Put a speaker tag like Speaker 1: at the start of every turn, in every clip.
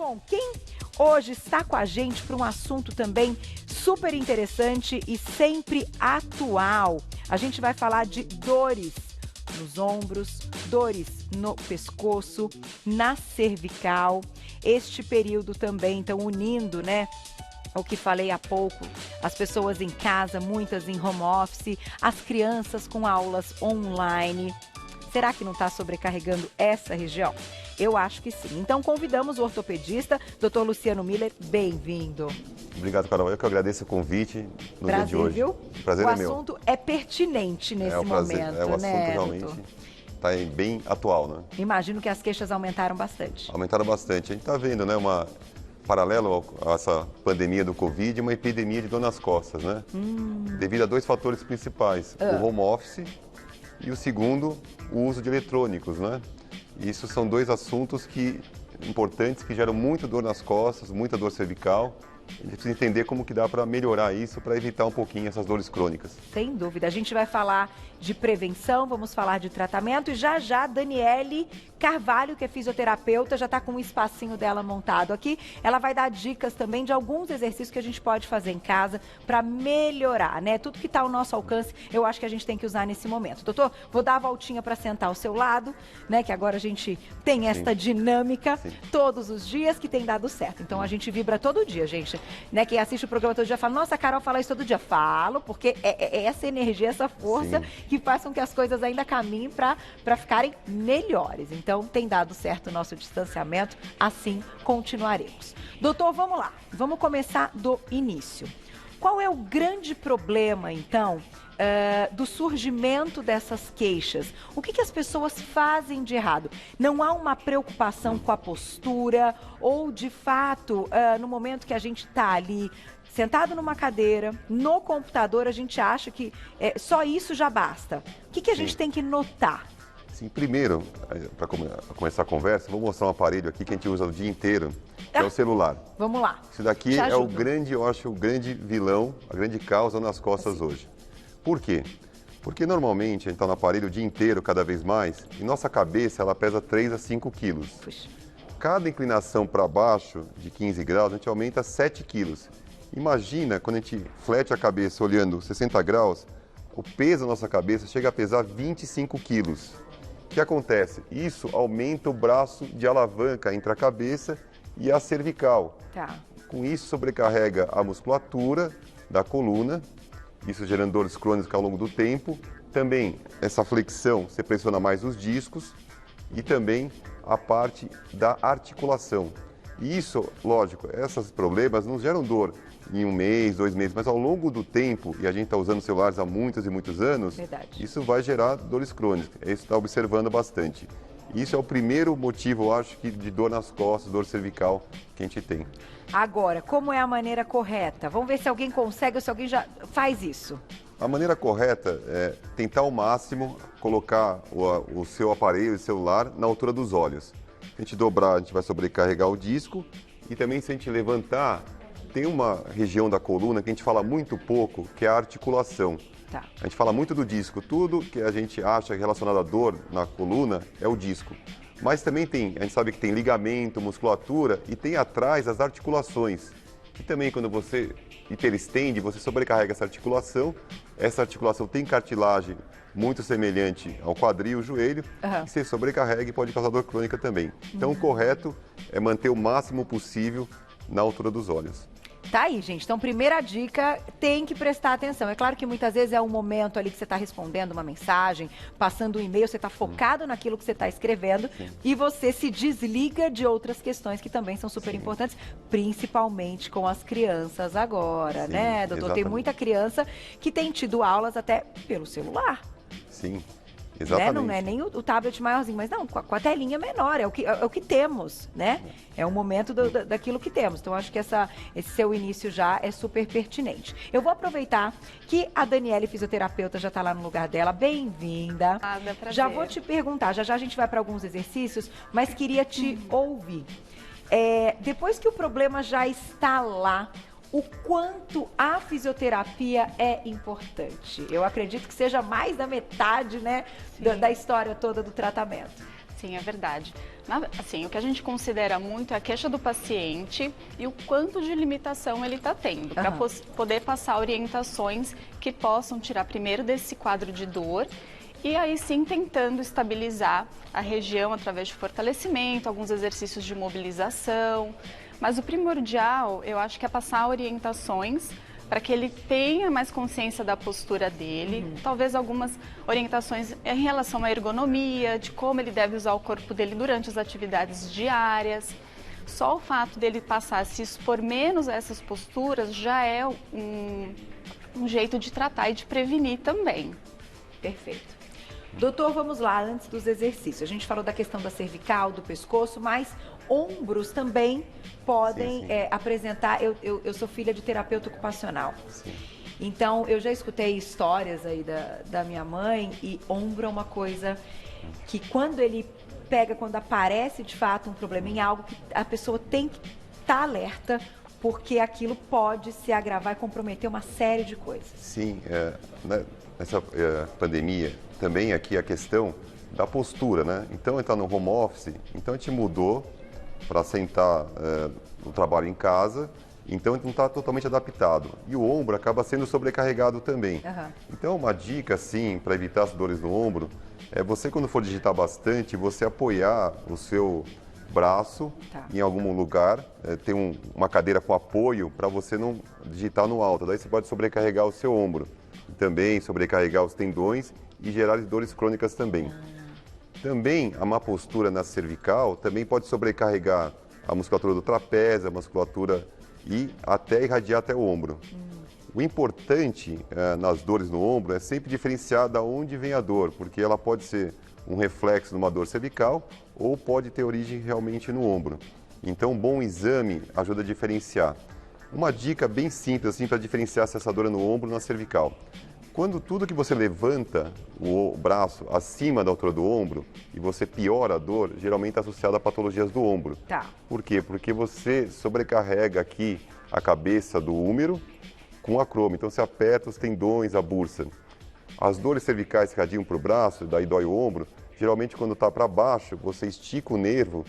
Speaker 1: Bom, quem hoje está com a gente para um assunto também super interessante e sempre atual? A gente vai falar de dores nos ombros, dores no pescoço, na cervical. Este período também, então, unindo, né? O que falei há pouco, as pessoas em casa, muitas em home office, as crianças com aulas online. Será que não está sobrecarregando essa região? Eu acho que sim. Então convidamos o ortopedista, Dr. Luciano Miller, bem-vindo.
Speaker 2: Obrigado, Carol. Eu que agradeço o convite no dia de hoje.
Speaker 1: Viu?
Speaker 2: Prazer é meu.
Speaker 1: O assunto é pertinente nesse momento,
Speaker 2: É um assunto
Speaker 1: né,
Speaker 2: realmente está bem atual, né?
Speaker 1: Imagino que as queixas aumentaram bastante.
Speaker 2: Aumentaram bastante. A gente está vendo, né, paralelo a essa pandemia do Covid, uma epidemia de dor nas costas, né? Devido a dois fatores principais, o home office e o segundo, o uso de eletrônicos, né? Isso são dois assuntos importantes que geram muita dor nas costas, muita dor cervical. A gente precisa entender como que dá para melhorar isso, para evitar um pouquinho essas dores crônicas.
Speaker 1: Sem dúvida. A gente vai falar de prevenção, vamos falar de tratamento e já a Daniele Carvalho, que é fisioterapeuta, já está com um espacinho dela montado aqui. Ela vai dar dicas também de alguns exercícios que a gente pode fazer em casa para melhorar, né? Tudo que está ao nosso alcance, eu acho que a gente tem que usar nesse momento. Doutor, vou dar a voltinha para sentar ao seu lado, né? Que agora a gente tem esta dinâmica todos os dias que tem dado certo. Então a gente vibra todo dia, gente. Né, quem assiste o programa todo dia fala, nossa, a Carol fala isso todo dia. Falo, porque é essa energia, essa força que faz com que as coisas ainda caminhem para ficarem melhores. Então, tem dado certo o nosso distanciamento, assim continuaremos. Doutor, vamos lá. Vamos começar do início. Qual é o grande problema, então, do surgimento dessas queixas? O que as pessoas fazem de errado? Não há uma preocupação com a postura ou, de fato, no momento que a gente está ali sentado numa cadeira, no computador, a gente acha que só isso já basta. O que a gente tem que notar?
Speaker 2: Sim, primeiro, para começar a conversa, vou mostrar um aparelho aqui que a gente usa o dia inteiro, que é o celular.
Speaker 1: Vamos lá.
Speaker 2: Isso daqui é o grande, eu acho, o grande vilão, a grande causa nas costas hoje. Por quê? Porque normalmente a gente está no aparelho o dia inteiro, cada vez mais, e nossa cabeça ela pesa 3 a 5 quilos.
Speaker 1: Puxa.
Speaker 2: Cada inclinação para baixo de 15 graus, a gente aumenta 7 quilos. Imagina quando a gente flete a cabeça olhando 60 graus, o peso da nossa cabeça chega a pesar 25 quilos. O que acontece? Isso aumenta o braço de alavanca entre a cabeça e a cervical. Com isso sobrecarrega a musculatura da coluna, isso gerando dores crônicas ao longo do tempo. Também essa flexão, você pressiona mais os discos e também a parte da articulação. E isso, lógico, esses problemas não geram dor em 1 mês, 2 meses, mas ao longo do tempo, e a gente está usando celulares há muitos e muitos anos, isso vai gerar dores crônicas. Isso está observando bastante. Isso é o primeiro motivo, eu acho, de dor nas costas, dor cervical que a gente tem.
Speaker 1: Agora, como é a maneira correta? Vamos ver se alguém consegue ou se alguém já faz isso.
Speaker 2: A maneira correta é tentar ao máximo colocar o seu aparelho, o celular, na altura dos olhos. Se a gente dobrar, a gente vai sobrecarregar o disco e também se a gente levantar, tem uma região da coluna que a gente fala muito pouco, que é a articulação. A gente fala muito do disco, tudo que a gente acha relacionado à dor na coluna é o disco. Mas também a gente sabe que tem ligamento, musculatura e tem atrás as articulações. Que também quando você hiperestende, você sobrecarrega essa articulação. Essa articulação tem cartilagem muito semelhante ao quadril, o joelho, e você sobrecarrega e pode causar dor crônica também. Então o correto é manter o máximo possível na altura dos olhos.
Speaker 1: Tá aí, gente. Então, primeira dica, tem que prestar atenção. É claro que muitas vezes é um momento ali que você está respondendo uma mensagem, passando um e-mail, você está focado naquilo que você está escrevendo e você se desliga de outras questões que também são super importantes, principalmente com as crianças agora, né, doutor? Tem muita criança que tem tido aulas até pelo celular.
Speaker 2: Sim. Exatamente.
Speaker 1: Né? Não é nem o tablet maiorzinho, mas não, com a telinha menor, é o que temos, né? É o momento daquilo que temos. Então, acho que esse seu início já é super pertinente. Eu vou aproveitar que a Daniele, fisioterapeuta, já está lá no lugar dela. Bem-vinda. Já vou te perguntar, já a gente vai para alguns exercícios, mas queria te ouvir. Depois que o problema já está lá, o quanto a fisioterapia é importante. Eu acredito que seja mais da metade, né, da história toda do tratamento.
Speaker 3: Sim, é verdade. Assim, o que a gente considera muito é a queixa do paciente e o quanto de limitação ele está tendo, para poder passar orientações que possam tirar primeiro desse quadro de dor e aí sim tentando estabilizar a região através de fortalecimento, alguns exercícios de mobilização. Mas o primordial, eu acho que é passar orientações para que ele tenha mais consciência da postura dele, talvez algumas orientações em relação à ergonomia, de como ele deve usar o corpo dele durante as atividades diárias. Só o fato dele passar a se expor menos a essas posturas já é um jeito de tratar e de prevenir também.
Speaker 1: Perfeito. Doutor, vamos lá, antes dos exercícios. A gente falou da questão da cervical, do pescoço, mas ombros também podem apresentar. Eu sou filha de terapeuta ocupacional. Sim. Então, eu já escutei histórias aí da minha mãe e ombro é uma coisa que quando ele pega, quando aparece de fato um problema em algo, que a pessoa tem que estar alerta, porque aquilo pode se agravar e comprometer uma série de coisas. Sim,
Speaker 2: nessa pandemia, também aqui a questão da postura, né? Então, entrar no home office, então a gente mudou para sentar no trabalho em casa, então a gente não está totalmente adaptado. E o ombro acaba sendo sobrecarregado também. Então, uma dica, assim, para evitar as dores no ombro, é você, quando for digitar bastante, você apoiar o seu braço em algum lugar, ter uma cadeira com apoio para você não digitar no alto. Daí você pode sobrecarregar o seu ombro. E também sobrecarregar os tendões e gerar dores crônicas também. Também a má postura na cervical também pode sobrecarregar a musculatura do trapézio, a musculatura e até irradiar até o ombro. O importante nas dores no ombro é sempre diferenciar de onde vem a dor, porque ela pode ser um reflexo de uma dor cervical ou pode ter origem realmente no ombro. Então, um bom exame ajuda a diferenciar. Uma dica bem simples assim para diferenciar se essa dor é no ombro ou na cervical. Quando tudo que você levanta o braço acima da altura do ombro e você piora a dor, geralmente está associado a patologias do ombro. Por quê? Porque você sobrecarrega aqui a cabeça do húmero com acrômio. Então você aperta os tendões, a bursa. As dores cervicais que radiam para o braço, daí dói o ombro, geralmente quando está para baixo, você estica o nervo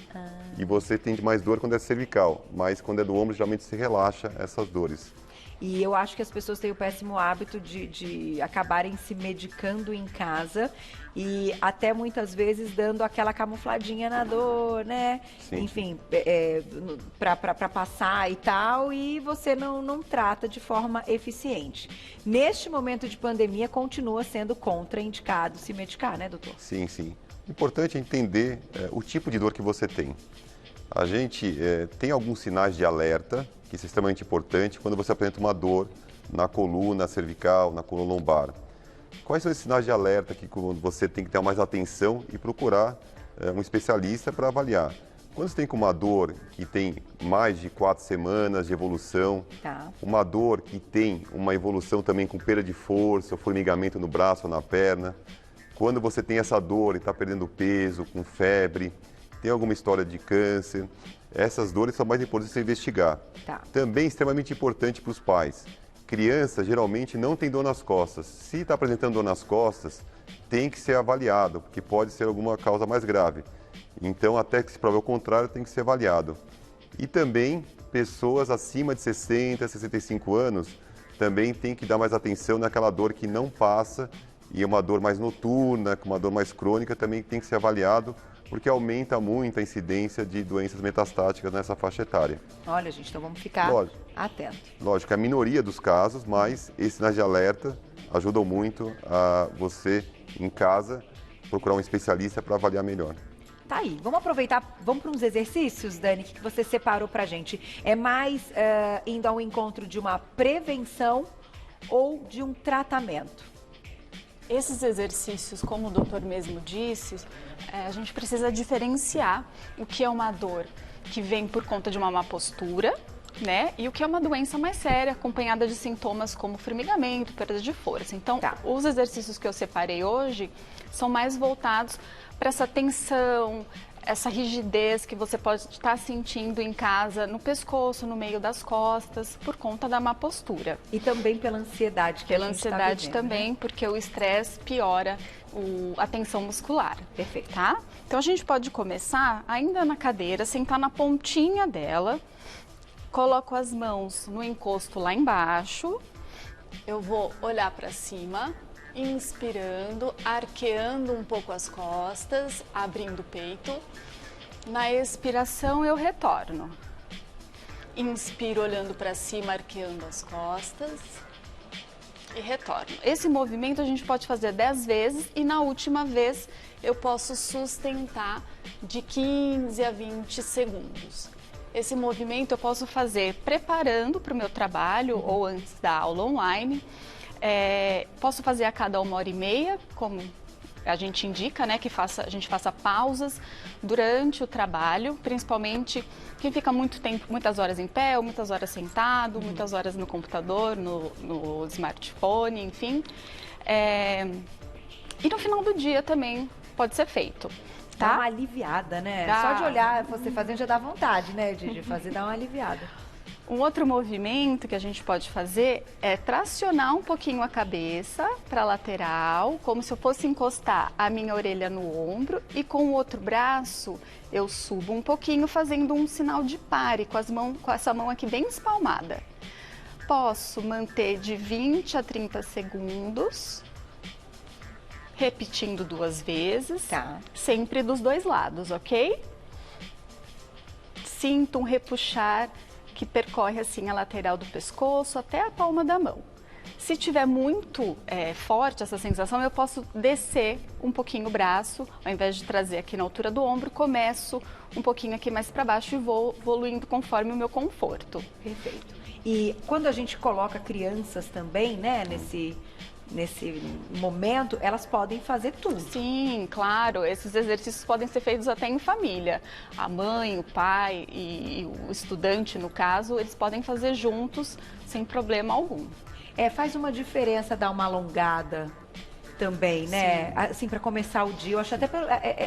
Speaker 2: e você tem mais dor quando é cervical. Mas quando é do ombro, geralmente se relaxa essas dores.
Speaker 1: E eu acho que as pessoas têm o péssimo hábito de acabarem se medicando em casa e até muitas vezes dando aquela camufladinha na dor, né? Sim. Enfim, para passar e tal, e você não trata de forma eficiente. Neste momento de pandemia, continua sendo contraindicado se medicar, né, doutor?
Speaker 2: Sim, sim. Importante é entender o tipo de dor que você tem. A gente tem alguns sinais de alerta, que é extremamente importante, quando você apresenta uma dor na coluna cervical, na coluna lombar. Quais são esses sinais de alerta que você tem que ter mais atenção e procurar um especialista para avaliar? Quando você tem com uma dor que tem mais de 4 semanas de evolução, uma dor que tem uma evolução também com perda de força, formigamento no braço ou na perna, quando você tem essa dor e está perdendo peso, com febre, tem alguma história de câncer, essas dores são mais importantes de investigar. Também extremamente importante para os pais. Criança geralmente não tem dor nas costas. Se está apresentando dor nas costas, tem que ser avaliado, porque pode ser alguma causa mais grave. Então, até que se prove o contrário, tem que ser avaliado. E também, pessoas acima de 60, 65 anos, também tem que dar mais atenção naquela dor que não passa, e uma dor mais noturna, uma dor mais crônica, também tem que ser avaliado, porque aumenta muito a incidência de doenças metastáticas nessa faixa etária.
Speaker 1: Olha, gente, então vamos ficar atentos. Lógico,
Speaker 2: é a minoria dos casos, mas esses sinais de alerta ajudam muito a você, em casa, procurar um especialista para avaliar melhor.
Speaker 1: Tá aí, vamos aproveitar, vamos para uns exercícios, Dani, que você separou pra gente. É mais indo ao encontro de uma prevenção ou de um tratamento?
Speaker 3: Esses exercícios, como o doutor mesmo disse, a gente precisa diferenciar o que é uma dor que vem por conta de uma má postura, né? E o que é uma doença mais séria, acompanhada de sintomas como formigamento, perda de força. Então, os exercícios que eu separei hoje são mais voltados para essa tensão, essa rigidez que você pode estar sentindo em casa, no pescoço, no meio das costas, por conta da má postura.
Speaker 1: E também pela ansiedade que a gente está vivendo,
Speaker 3: também,
Speaker 1: né?
Speaker 3: Porque o estresse piora a tensão muscular.
Speaker 1: Perfeito.
Speaker 3: Tá? Então a gente pode começar ainda na cadeira, sentar na pontinha dela, coloco as mãos no encosto lá embaixo, eu vou olhar para cima, inspirando, arqueando um pouco as costas, abrindo o peito. Na expiração eu retorno. Inspiro olhando para cima, arqueando as costas e retorno. Esse movimento a gente pode fazer 10 vezes e na última vez eu posso sustentar de 15 a 20 segundos. Esse movimento eu posso fazer preparando para o meu trabalho ou antes da aula online. Posso fazer a cada 1h30, como a gente indica, né, que a gente faça pausas durante o trabalho, principalmente quem fica muito tempo, muitas horas em pé, ou muitas horas sentado, muitas horas no computador, no smartphone, enfim. E no final do dia também pode ser feito. Tá?
Speaker 1: Dá uma aliviada, né?
Speaker 3: Dá.
Speaker 1: Só de olhar você fazendo já dá vontade, né, de fazer, dá uma aliviada.
Speaker 3: Um outro movimento que a gente pode fazer é tracionar um pouquinho a cabeça para a lateral, como se eu fosse encostar a minha orelha no ombro, e com o outro braço eu subo um pouquinho fazendo um sinal de pare com essa mão aqui bem espalmada. Posso manter de 20 a 30 segundos, repetindo 2 vezes,
Speaker 1: Tá.
Speaker 3: sempre dos 2 lados, ok? Sinto um repuxar que percorre assim a lateral do pescoço até a palma da mão. Se tiver muito forte essa sensação, eu posso descer um pouquinho o braço, ao invés de trazer aqui na altura do ombro, começo um pouquinho aqui mais para baixo e vou evoluindo conforme o meu conforto.
Speaker 1: Perfeito. E quando a gente coloca crianças também, né, nesse momento, elas podem fazer tudo.
Speaker 3: Sim, claro. Esses exercícios podem ser feitos até em família. A mãe, o pai e o estudante, no caso, eles podem fazer juntos sem problema algum.
Speaker 1: Faz uma diferença dar uma alongada também, né?
Speaker 3: Sim.
Speaker 1: Assim, para começar o dia, eu acho até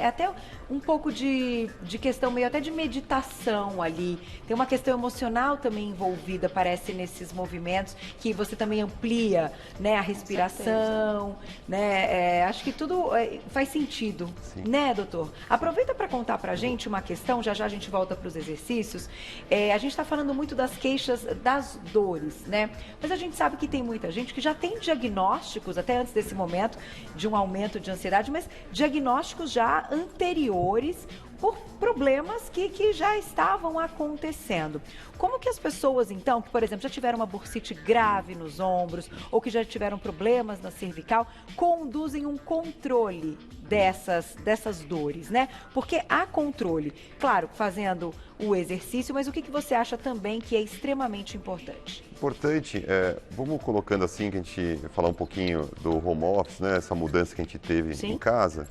Speaker 1: até um pouco de questão meio até de meditação ali. Tem uma questão emocional também envolvida, parece, nesses movimentos, que você também amplia, né, a respiração, né? Acho que tudo faz sentido,
Speaker 2: Sim.
Speaker 1: né, doutor? Aproveita para contar pra gente uma questão, já já a gente volta para os exercícios. A gente está falando muito das queixas das dores, né? Mas a gente sabe que tem muita gente que já tem diagnósticos, até antes desse momento, de um aumento de ansiedade, mas diagnósticos já anteriores por problemas que já estavam acontecendo. Como que as pessoas, então, que, por exemplo, já tiveram uma bursite grave nos ombros ou que já tiveram problemas na cervical, conduzem um controle dessas dores, né? Porque há controle, claro, fazendo o exercício, mas o que você acha também que é extremamente importante?
Speaker 2: Importante, vamos colocando assim, que a gente falar um pouquinho do home office, né? Essa mudança que a gente teve
Speaker 1: Sim.
Speaker 2: em casa.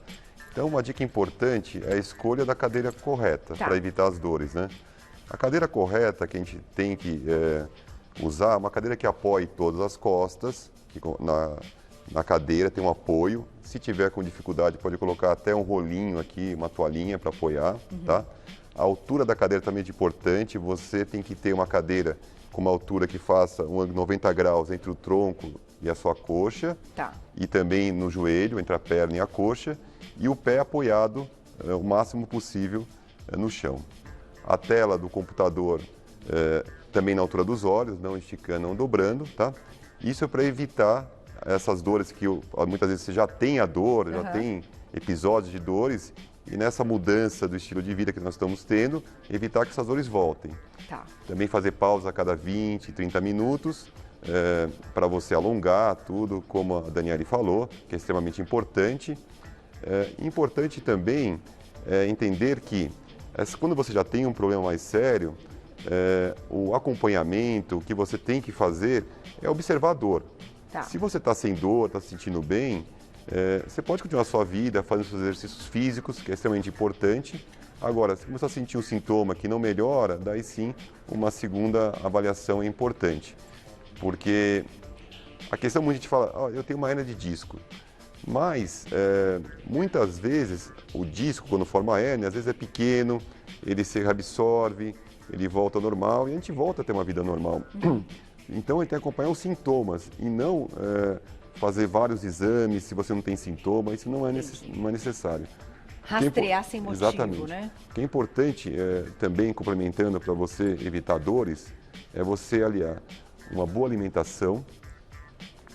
Speaker 2: Então, uma dica importante é a escolha da cadeira correta
Speaker 1: Tá.
Speaker 2: para evitar as dores, né? A cadeira correta que a gente tem que usar é uma cadeira que apoie todas as costas, que na cadeira tem um apoio. Se tiver com dificuldade, pode colocar até um rolinho aqui, uma toalhinha para apoiar, tá? A altura da cadeira também é importante. Você tem que ter uma cadeira com uma altura que faça um ângulo 90 graus entre o tronco e a sua coxa.
Speaker 1: Tá.
Speaker 2: E também no joelho, entre a perna e a coxa. E o pé apoiado o máximo possível no chão. A tela do computador também na altura dos olhos, não esticando, não dobrando, tá? Isso é para evitar essas dores que muitas vezes você já tem a dor, já tem episódios de dores, e nessa mudança do estilo de vida que nós estamos tendo, evitar que essas dores voltem.
Speaker 1: Tá.
Speaker 2: Também fazer pausa a cada 20, 30 minutos, para você alongar tudo, como a Daniele falou, que é extremamente importante. Importante também entender que quando você já tem um problema mais sério, o acompanhamento, o que você tem que fazer é observar a dor.
Speaker 1: Tá.
Speaker 2: Se você está sem dor, está se sentindo bem, você pode continuar a sua vida fazendo seus exercícios físicos, que é extremamente importante. Agora, se começar a sentir um sintoma que não melhora, daí sim uma segunda avaliação é importante. Porque a questão, muita gente fala, eu tenho uma hérnia de disco. Mas, muitas vezes, o disco, quando forma a hérnia, às vezes é pequeno, ele se reabsorve, ele volta ao normal e a gente volta a ter uma vida normal. Então, ele tem que acompanhar os sintomas e não fazer vários exames se você não tem sintoma, isso não é necessário.
Speaker 1: Rastrear sem motivo,
Speaker 2: exatamente.
Speaker 1: né?
Speaker 2: O que é importante, também complementando para você evitar dores, é você aliar uma boa alimentação.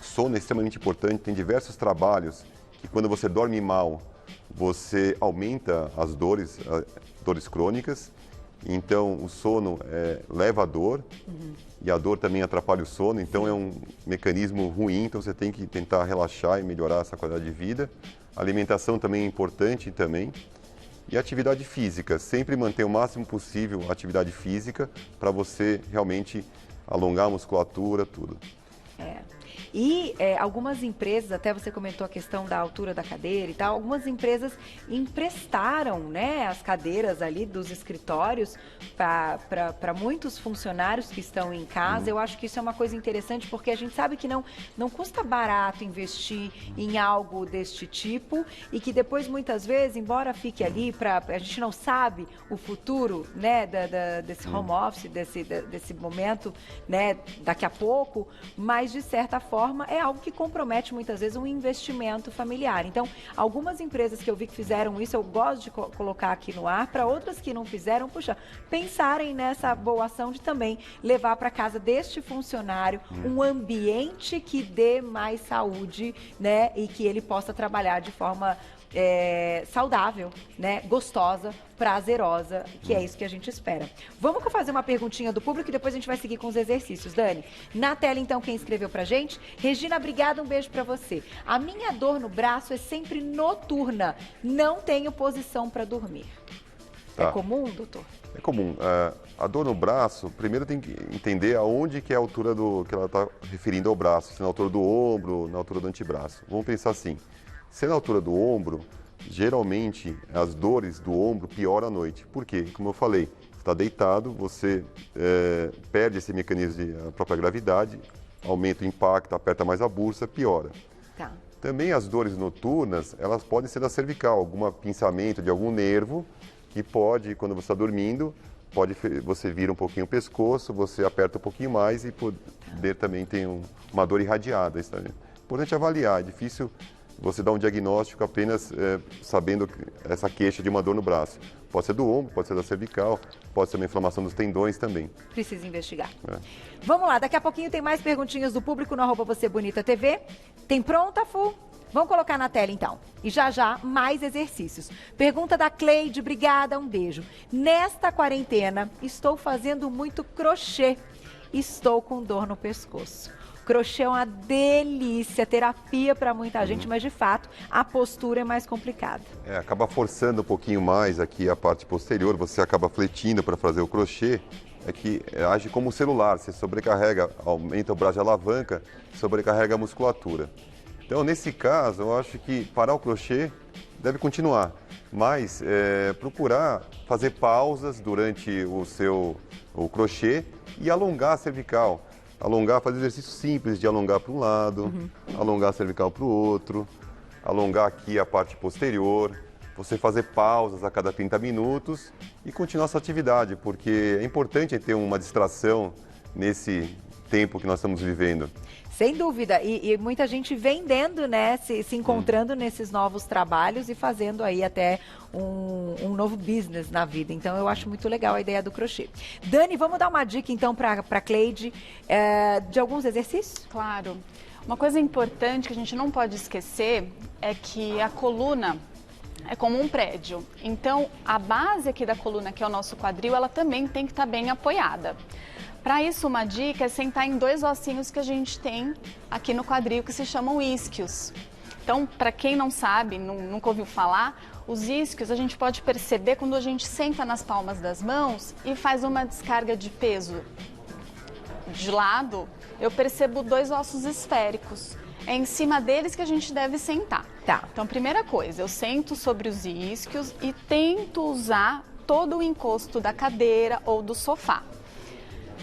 Speaker 2: Sono é extremamente importante, tem diversos trabalhos que quando você dorme mal, você aumenta as dores crônicas. Então, o sono leva à dor e a dor também atrapalha o sono. Então, é um mecanismo ruim. Então, você tem que tentar relaxar e melhorar essa qualidade de vida. A alimentação também é importante também. E a atividade física. Sempre manter o máximo possível a atividade física para você realmente alongar a musculatura, tudo.
Speaker 1: E algumas empresas, até você comentou a questão da altura da cadeira e tal, algumas empresas emprestaram, né, as cadeiras ali dos escritórios para muitos funcionários que estão em casa. Eu acho que isso é uma coisa interessante, porque a gente sabe que não custa barato investir em algo deste tipo e que depois, muitas vezes, embora fique ali, a gente não sabe o futuro, né, desse home office, desse momento, né, daqui a pouco, mas de certa forma é algo que compromete muitas vezes um investimento familiar. Então, algumas empresas que eu vi que fizeram isso, eu gosto de colocar aqui no ar, para outras que não fizeram, puxa, pensarem nessa boa ação de também levar para casa deste funcionário um ambiente que dê mais saúde, né, e que ele possa trabalhar de forma saudável, né, gostosa, prazerosa, que é isso que a gente espera. Vamos fazer uma perguntinha do público e depois a gente vai seguir com os exercícios, Dani. Na tela, então, quem escreveu pra gente? Regina, obrigada, um beijo pra você. A minha dor no braço é sempre noturna, não tenho posição pra dormir.
Speaker 2: Tá.
Speaker 1: É comum, doutor?
Speaker 2: É comum. A dor no braço, primeiro tem que entender aonde que é a altura que ela está referindo ao braço, se na altura do ombro, na altura do antebraço. Vamos pensar assim, se na altura do ombro, geralmente as dores do ombro pioram à noite. Por quê? Como eu falei, você está deitado, você perde esse mecanismo de própria gravidade, aumenta o impacto, aperta mais a bursa, piora.
Speaker 1: Tá.
Speaker 2: Também as dores noturnas, elas podem ser da cervical, algum pinçamento de algum nervo, que pode, quando você está dormindo, você vira um pouquinho o pescoço, você aperta um pouquinho mais e poder também ter uma dor irradiada. Isso é importante avaliar, é difícil você dar um diagnóstico apenas sabendo essa queixa de uma dor no braço. Pode ser do ombro, pode ser da cervical, pode ser uma inflamação dos tendões também.
Speaker 1: Precisa investigar. Vamos lá, daqui a pouquinho tem mais perguntinhas do público no @VocêBonitaTV. Tem pronta, Fu? Vamos colocar na tela, então. E já, mais exercícios. Pergunta da Cleide, obrigada, um beijo. Nesta quarentena, estou fazendo muito crochê. Estou com dor no pescoço. Crochê é uma delícia, terapia para muita gente, mas de fato a postura é mais complicada.
Speaker 2: Acaba forçando um pouquinho mais aqui a parte posterior, você acaba fletindo para fazer o crochê, que age como um celular, você sobrecarrega, aumenta o braço de alavanca, sobrecarrega a musculatura. Então, nesse caso, eu acho que parar o crochê deve continuar, mas procurar fazer pausas durante o crochê e alongar a cervical. Fazer exercícios simples de alongar para um lado, alongar a cervical para o outro, alongar aqui a parte posterior, você fazer pausas a cada 30 minutos e continuar essa atividade, porque é importante ter uma distração nesse tempo que nós estamos vivendo.
Speaker 1: Sem dúvida, e muita gente vendendo, né, se encontrando nesses novos trabalhos e fazendo aí até um novo business na vida. Então, eu acho muito legal a ideia do crochê. Dani, vamos dar uma dica, então, para Cleide, de alguns exercícios?
Speaker 3: Claro. Uma coisa importante que a gente não pode esquecer é que a coluna é como um prédio. Então, a base aqui da coluna, que é o nosso quadril, ela também tem que estar bem apoiada. Para isso, uma dica é sentar em 2 ossinhos que a gente tem aqui no quadril, que se chamam isquios. Então, para quem não sabe, nunca ouviu falar, os isquios a gente pode perceber quando a gente senta nas palmas das mãos e faz uma descarga de peso de lado, eu percebo 2 ossos esféricos. É em cima deles que a gente deve sentar.
Speaker 1: Tá.
Speaker 3: Então, primeira coisa, eu sento sobre os isquios e tento usar todo o encosto da cadeira ou do sofá.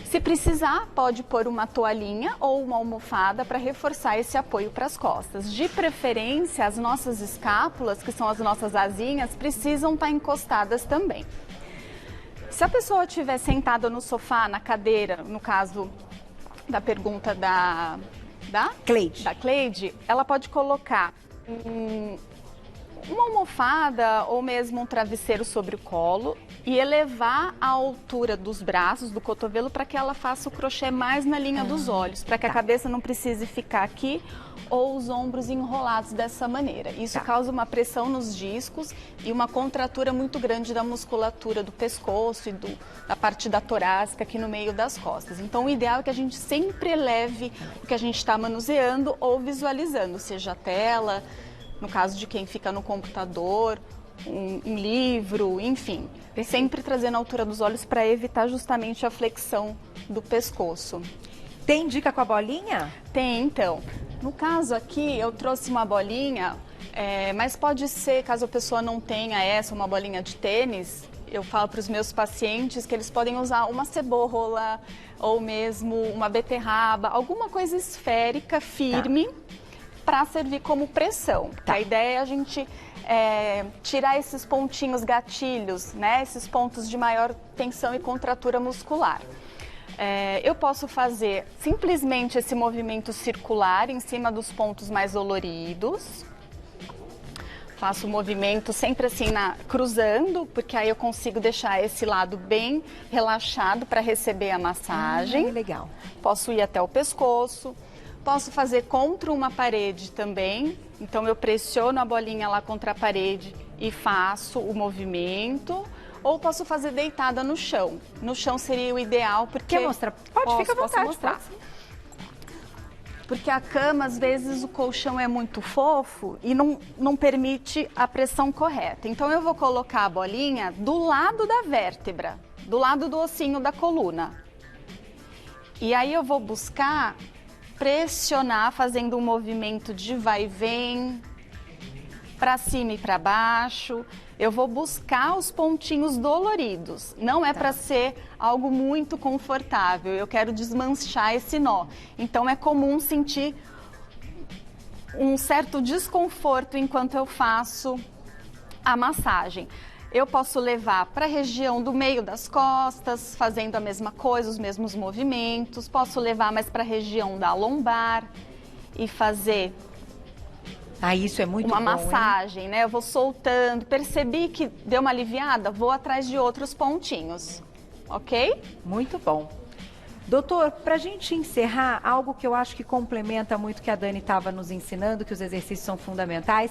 Speaker 3: Se precisar, pode pôr uma toalhinha ou uma almofada para reforçar esse apoio para as costas. De preferência, as nossas escápulas, que são as nossas asinhas, precisam estar encostadas também. Se a pessoa estiver sentada no sofá, na cadeira, no caso da pergunta da da Cleide, ela pode colocar uma almofada ou mesmo um travesseiro sobre o colo e elevar a altura dos braços, do cotovelo, para que ela faça o crochê mais na linha dos olhos, para que a cabeça não precise ficar aqui ou os ombros enrolados dessa maneira. Isso causa uma pressão nos discos e uma contratura muito grande da musculatura do pescoço e da parte da torácica aqui no meio das costas. Então, o ideal é que a gente sempre eleve o que a gente está manuseando ou visualizando, seja a tela, no caso de quem fica no computador, um livro, enfim. Sempre trazendo a altura dos olhos para evitar justamente a flexão do pescoço.
Speaker 1: Tem dica com a bolinha?
Speaker 3: Tem, então. No caso aqui, eu trouxe uma bolinha, mas pode ser, caso a pessoa não tenha uma bolinha de tênis, eu falo para os meus pacientes que eles podem usar uma cebola ou mesmo uma beterraba, alguma coisa esférica, firme, para servir como pressão. A ideia é a gente tirar esses pontinhos gatilhos, né? Esses pontos de maior tensão e contratura muscular. Eu posso fazer simplesmente esse movimento circular em cima dos pontos mais doloridos. Faço o movimento sempre assim, cruzando, porque aí eu consigo deixar esse lado bem relaxado para receber a massagem.
Speaker 1: Legal.
Speaker 3: Posso ir até o pescoço. Posso fazer contra uma parede também. Então, eu pressiono a bolinha lá contra a parede e faço o movimento. Ou posso fazer deitada no chão. No chão seria o ideal, porque...
Speaker 1: Quer mostrar? Pode, fica à vontade.
Speaker 3: Posso mostrar. Porque a cama, às vezes, o colchão é muito fofo e não permite a pressão correta. Então, eu vou colocar a bolinha do lado da vértebra, do lado do ossinho da coluna. E aí, eu vou buscar pressionar, fazendo um movimento de vai e vem, para cima e para baixo. Eu vou buscar os pontinhos doloridos. Não é para ser algo muito confortável. Eu quero desmanchar esse nó. Então, é comum sentir um certo desconforto enquanto eu faço a massagem. Eu posso levar para a região do meio das costas, fazendo a mesma coisa, os mesmos movimentos. Posso levar mais para a região da lombar e fazer
Speaker 1: isso é muito
Speaker 3: uma
Speaker 1: bom,
Speaker 3: massagem, né? Eu vou soltando, percebi que deu uma aliviada, vou atrás de outros pontinhos, ok?
Speaker 1: Muito bom. Doutor, para a gente encerrar, algo que eu acho que complementa muito o que a Dani estava nos ensinando, que os exercícios são fundamentais,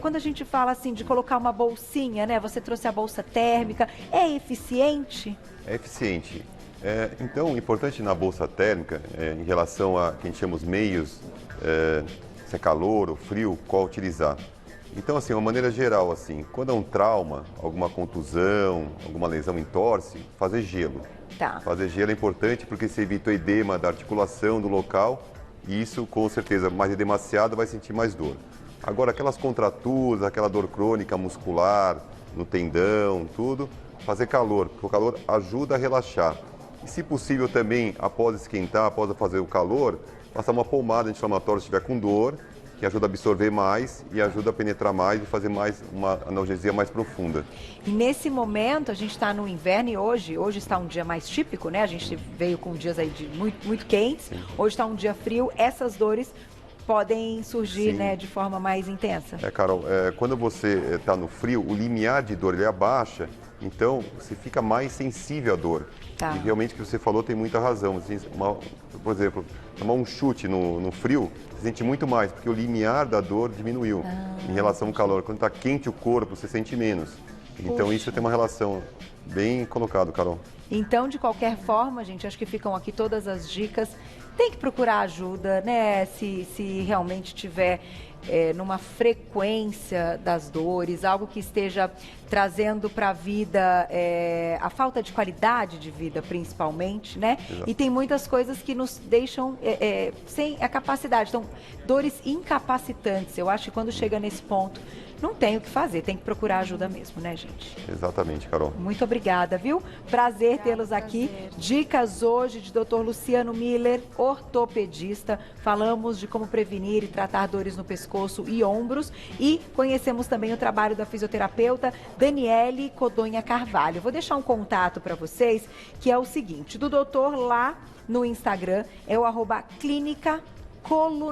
Speaker 1: quando a gente fala assim de colocar uma bolsinha, né? Você trouxe a bolsa térmica, é eficiente?
Speaker 2: É eficiente. Então, o importante na bolsa térmica, em relação a que a gente chama os meios, se é calor ou frio, qual utilizar. Então, assim, uma maneira geral, assim, quando é um trauma, alguma contusão, alguma lesão em torce, fazer gelo. Fazer gelo é importante porque você evita o edema da articulação do local e isso, com certeza, mais edemaciado, vai sentir mais dor. Agora, aquelas contraturas, aquela dor crônica muscular, no tendão, tudo, fazer calor, porque o calor ajuda a relaxar. E, se possível, também, após esquentar, após fazer o calor, passar uma pomada anti-inflamatória se estiver com dor, que ajuda a absorver mais e ajuda a penetrar mais e fazer mais uma analgesia mais profunda.
Speaker 1: E nesse momento, a gente está no inverno e hoje está um dia mais típico, né? A gente veio com dias aí de muito quentes, sim. Hoje está um dia frio, essas dores podem surgir, né, de forma mais intensa.
Speaker 2: Carol, quando você está no frio, o limiar de dor ele abaixa, então você fica mais sensível à dor. E realmente o que você falou tem muita razão. Assim, por exemplo, tomar um chute no frio, você sente muito mais, porque o limiar da dor diminuiu em relação ao calor. Quando está quente o corpo, você sente menos. Então isso tem uma relação bem colocado, Carol.
Speaker 1: Então, de qualquer forma, gente, acho que ficam aqui todas as dicas. Tem que procurar ajuda, né? Se realmente tiver numa frequência das dores, algo que esteja trazendo para a vida a falta de qualidade de vida, principalmente, né? Exato. E tem muitas coisas que nos deixam sem a capacidade. Então, dores incapacitantes. Eu acho que quando chega nesse ponto, não tem o que fazer, tem que procurar ajuda mesmo, né, gente?
Speaker 2: Exatamente, Carol.
Speaker 1: Muito obrigada, viu? Prazer tê-los aqui. Dicas hoje de Dr. Luciano Miller, ortopedista. Falamos de como prevenir e tratar dores no pescoço e ombros. E conhecemos também o trabalho da fisioterapeuta Daniele Codonha Carvalho. Vou deixar um contato para vocês, que é o seguinte, do doutor lá no Instagram, é o @clínica colunar.